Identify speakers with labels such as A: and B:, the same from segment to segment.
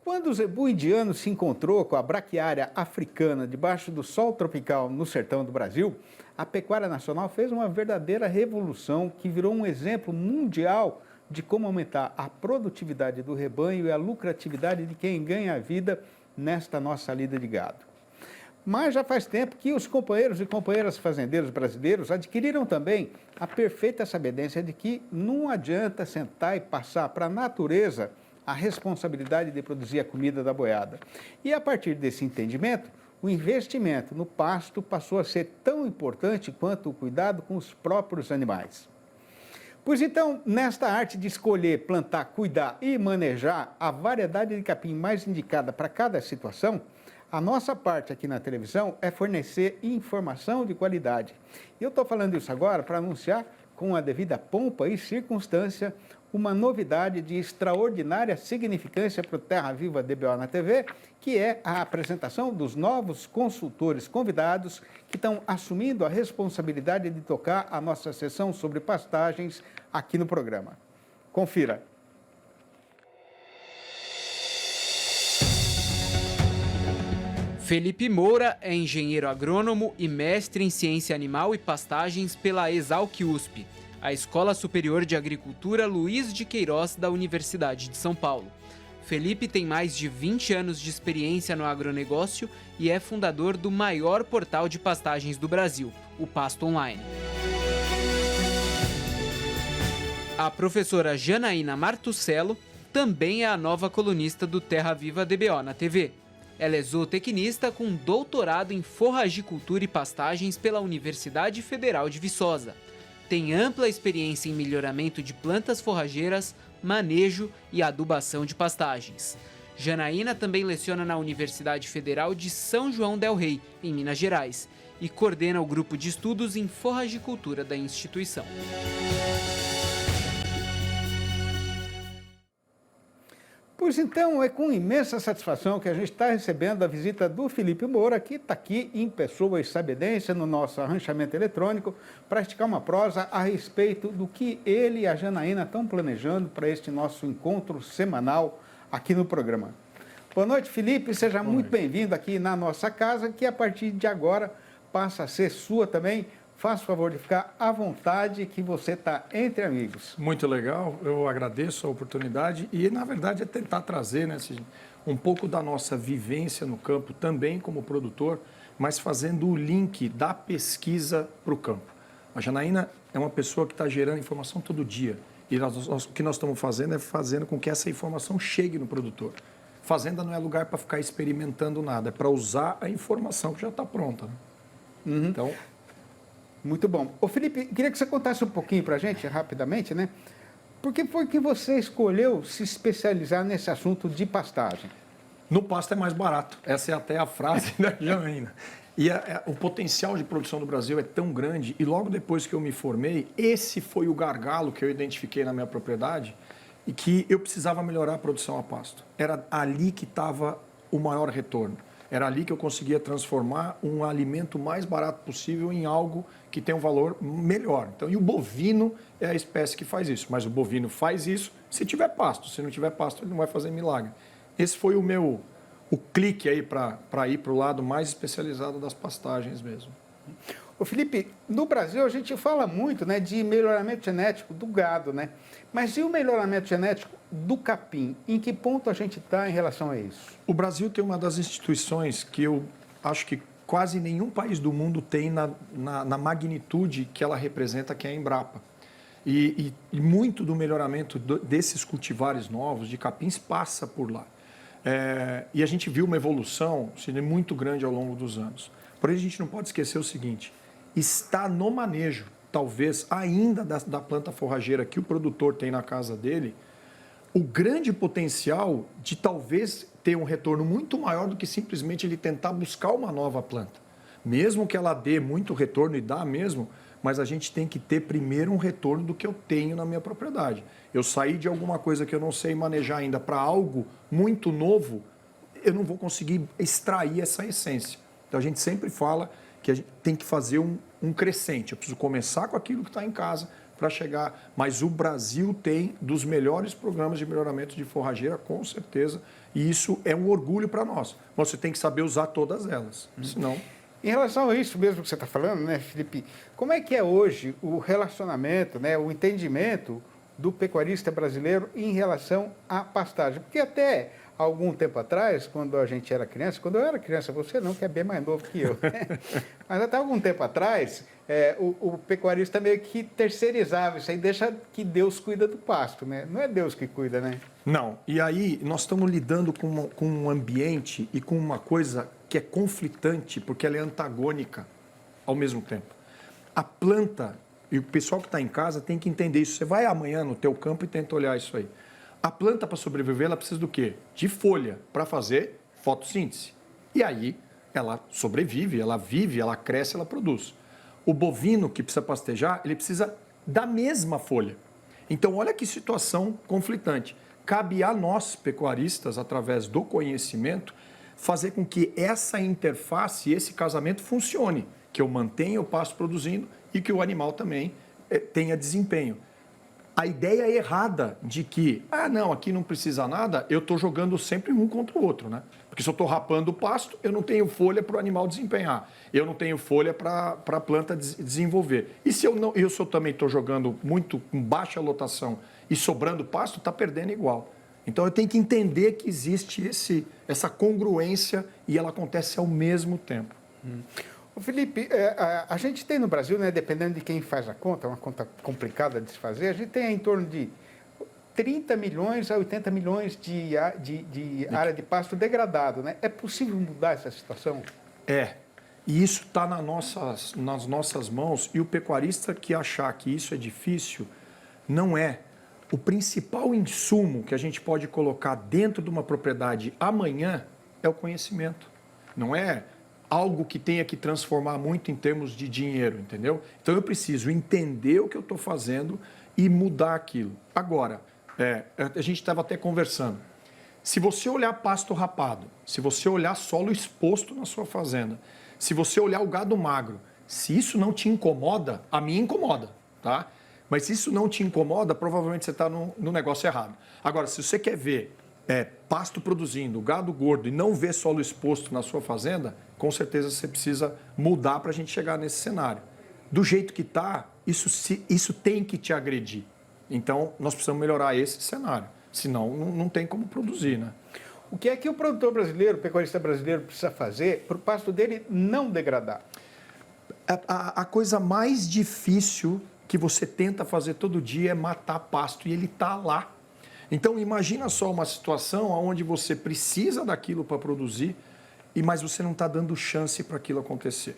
A: Quando o zebu indiano se encontrou com a braquiária africana debaixo do sol tropical no sertão do Brasil, a pecuária nacional fez uma verdadeira revolução que virou um exemplo mundial de como aumentar a produtividade do rebanho e a lucratividade de quem ganha a vida nesta nossa lida de gado. Mas já faz tempo que os companheiros e companheiras fazendeiros brasileiros adquiriram também a perfeita sabedência de que não adianta sentar e passar para a natureza a responsabilidade de produzir a comida da boiada. E a partir desse entendimento, o investimento no pasto passou a ser tão importante quanto o cuidado com os próprios animais. Pois então, nesta arte de escolher, plantar, cuidar e manejar a variedade de capim mais indicada para cada situação, a nossa parte aqui na televisão é fornecer informação de qualidade. E eu estou falando isso agora para anunciar, com a devida pompa e circunstância, uma novidade de extraordinária significância para o Terra Viva DBO na TV, que é a apresentação dos novos consultores convidados que estão assumindo a responsabilidade de tocar a nossa sessão sobre pastagens aqui no programa. Confira.
B: Felipe Moura é engenheiro agrônomo e mestre em ciência animal e pastagens pela Exalc-USP, a Escola Superior de Agricultura Luiz de Queiroz da Universidade de São Paulo. Felipe tem mais de 20 anos de experiência no agronegócio e é fundador do maior portal de pastagens do Brasil, o Pasto Online. A professora Janaína Martuscello também é a nova colunista do Terra Viva DBO na TV. Ela é zootecnista com doutorado em forragicultura e pastagens pela Universidade Federal de Viçosa. Tem ampla experiência em melhoramento de plantas forrageiras, manejo e adubação de pastagens. Janaína também leciona na Universidade Federal de São João del Rei, em Minas Gerais, e coordena o grupo de estudos em forragicultura da instituição.
A: Pois então, é com imensa satisfação que a gente está recebendo a visita do Felipe Moura, que está aqui em pessoa e sabedência no nosso arranchamento eletrônico, para esticar uma prosa a respeito do que ele e a Janaína estão planejando para este nosso encontro semanal aqui no programa. Boa noite, Felipe, seja muito bem-vindo aqui na nossa casa, que a partir de agora passa a ser sua também. Faça o favor de ficar à vontade, que você está entre amigos.
C: Muito legal, eu agradeço a oportunidade e, na verdade, é tentar trazer, né, um pouco da nossa vivência no campo, também como produtor, mas fazendo o link da pesquisa para o campo. A Janaína é uma pessoa que está gerando informação todo dia e o que nós estamos fazendo é fazendo com que essa informação chegue no produtor. Fazenda não é lugar para ficar experimentando nada, é para usar a informação que já está pronta. Né?
A: Uhum.
C: Então...
A: Muito bom. Ô Felipe, queria que você contasse um pouquinho para a gente, rapidamente, né? Por que foi que você escolheu se especializar nesse assunto de pastagem?
C: No pasto é mais barato. Essa é até a frase da Janaína. E o potencial de produção do Brasil é tão grande. E logo depois que eu me formei, esse foi o gargalo que eu identifiquei na minha propriedade e que eu precisava melhorar a produção a pasto. Era ali que estava o maior retorno. Era ali que eu conseguia transformar um alimento mais barato possível em algo que tem um valor melhor. Então, e o bovino é a espécie que faz isso. Mas o bovino faz isso se tiver pasto. Se não tiver pasto, ele não vai fazer milagre. Esse foi o clique aí para ir para o lado mais especializado das pastagens mesmo.
A: Ô Felipe, no Brasil a gente fala muito, né, de melhoramento genético do gado, né? Mas e o melhoramento genético do capim? Em que ponto a gente está em relação a isso?
C: O Brasil tem uma das instituições que eu acho que quase nenhum país do mundo tem na magnitude que ela representa, que é a Embrapa. E muito do melhoramento desses cultivares novos de capins passa por lá. E a gente viu uma evolução muito grande ao longo dos anos. Porém, a gente não pode esquecer o seguinte, está no manejo, talvez ainda da planta forrageira que o produtor tem na casa dele, o grande potencial de talvez ter um retorno muito maior do que simplesmente ele tentar buscar uma nova planta. Mesmo que ela dê muito retorno, e dá mesmo, mas a gente tem que ter primeiro um retorno do que eu tenho na minha propriedade. Eu saí de alguma coisa que eu não sei manejar ainda para algo muito novo, eu não vou conseguir extrair essa essência. Então a gente sempre fala que a gente tem que fazer um crescente. Eu preciso começar com aquilo que está em casa, para chegar. Mas o Brasil tem dos melhores programas de melhoramento de forrageira, com certeza, e isso é um orgulho para nós. Mas você tem que saber usar todas elas, senão...
A: Em relação a isso mesmo que você está falando, né, Felipe, como é que é hoje o relacionamento, né, o entendimento do pecuarista brasileiro em relação à pastagem? Porque até algum tempo atrás, quando a gente era criança, quando eu era criança, você não, que é bem mais novo que eu, mas até algum tempo atrás, o pecuarista meio que terceirizava isso aí, deixa que Deus cuida do pasto, né? Não é Deus que cuida, né?
C: Não. E aí nós estamos lidando com um ambiente e com uma coisa que é conflitante, porque ela é antagônica ao mesmo tempo. A planta, e o pessoal que está em casa tem que entender isso. Você vai amanhã no teu campo e tenta olhar isso aí. A planta, para sobreviver, ela precisa do quê? De folha, para fazer fotossíntese. E aí ela sobrevive, ela vive, ela cresce, ela produz. O bovino que precisa pastejar, ele precisa da mesma folha. Então, olha que situação conflitante. Cabe a nós, pecuaristas, através do conhecimento, fazer com que essa interface, esse casamento funcione, que eu mantenha o pasto produzindo e que o animal também tenha desempenho. A ideia errada de que, não, aqui não precisa nada, eu estou jogando sempre um contra o outro, né? Porque se eu estou rapando o pasto, eu não tenho folha para o animal desempenhar, eu não tenho folha para a planta desenvolver. E se eu também estou jogando muito com baixa lotação e sobrando pasto, está perdendo igual. Então, eu tenho que entender que existe essa congruência e ela acontece ao mesmo tempo.
A: Ô Felipe, a gente tem no Brasil, né, dependendo de quem faz a conta, é uma conta complicada de se fazer, a gente tem em torno de 30 milhões a 80 milhões de área de pasto degradado, né? É possível mudar essa situação?
C: É. E isso está nas nossas mãos. E o pecuarista que achar que isso é difícil, não é. O principal insumo que a gente pode colocar dentro de uma propriedade amanhã é o conhecimento. Não é algo que tenha que transformar muito em termos de dinheiro, entendeu? Então eu preciso entender o que eu estou fazendo e mudar aquilo. Agora, a gente estava até conversando. Se você olhar pasto rapado, se você olhar solo exposto na sua fazenda, se você olhar o gado magro, se isso não te incomoda, a mim incomoda, tá? Mas se isso não te incomoda, provavelmente você está no negócio errado. Agora, se você quer ver pasto produzindo, gado gordo e não ver solo exposto na sua fazenda, com certeza você precisa mudar para a gente chegar nesse cenário. Do jeito que está, isso tem que te agredir. Então, nós precisamos melhorar esse cenário. Senão, não tem como produzir, né?
A: O que é que o produtor brasileiro, o pecuarista brasileiro precisa fazer para o pasto dele não degradar?
C: A coisa mais difícil que você tenta fazer todo dia é matar pasto e ele está lá. Então, imagina só uma situação onde você precisa daquilo para produzir, mas você não está dando chance para aquilo acontecer.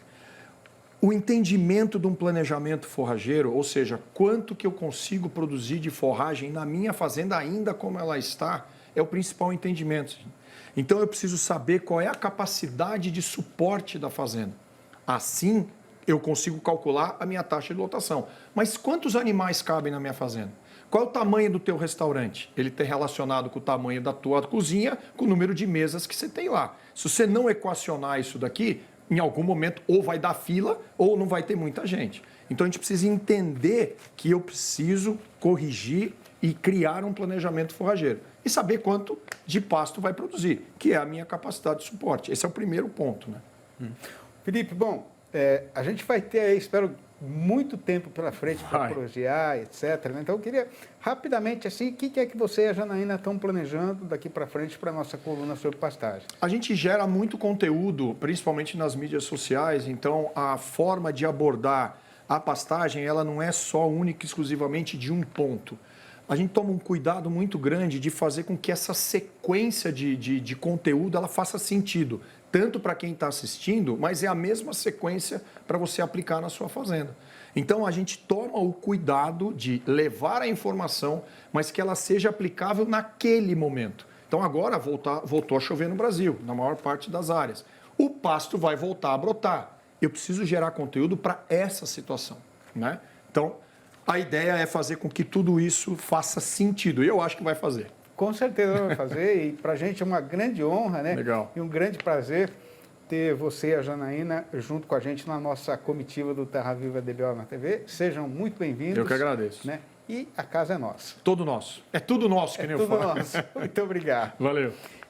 C: O entendimento de um planejamento forrageiro, ou seja, quanto que eu consigo produzir de forragem na minha fazenda ainda como ela está, é o principal entendimento. Então, eu preciso saber qual é a capacidade de suporte da fazenda. Assim, eu consigo calcular a minha taxa de lotação. Mas quantos animais cabem na minha fazenda? Qual é o tamanho do teu restaurante? Ele está relacionado com o tamanho da tua cozinha, com o número de mesas que você tem lá. Se você não equacionar isso daqui, em algum momento ou vai dar fila ou não vai ter muita gente. Então, a gente precisa entender que eu preciso corrigir e criar um planejamento forrageiro. E saber quanto de pasto vai produzir, que é a minha capacidade de suporte. Esse é o primeiro ponto, né?
A: Felipe, bom, a gente vai ter aí, espero, muito tempo pela frente para projear, etc. Né? Então, eu queria, rapidamente, assim, o que é que você e a Janaína estão planejando daqui para frente para a nossa coluna sobre pastagem?
C: A gente gera muito conteúdo, principalmente nas mídias sociais, então a forma de abordar a pastagem, ela não é só única e exclusivamente de um ponto. A gente toma um cuidado muito grande de fazer com que essa sequência de conteúdo ela faça sentido, tanto para quem está assistindo, mas é a mesma sequência para você aplicar na sua fazenda. Então, a gente toma o cuidado de levar a informação, mas que ela seja aplicável naquele momento. Então, agora voltou a chover no Brasil, na maior parte das áreas. O pasto vai voltar a brotar. Eu preciso gerar conteúdo para essa situação, né? Então, a ideia é fazer com que tudo isso faça sentido. E eu acho que vai fazer.
A: Com certeza vai fazer. E para a gente é uma grande honra, né?
C: Legal.
A: E um grande prazer ter você e a Janaína junto com a gente na nossa comitiva do Terra Viva DBO na TV. Sejam muito bem-vindos.
C: Eu que agradeço.
A: Né? E a casa é nossa.
C: Todo nosso. É tudo nosso, que nem eu
A: tudo
C: falo.
A: nosso. Muito obrigado.
C: Valeu.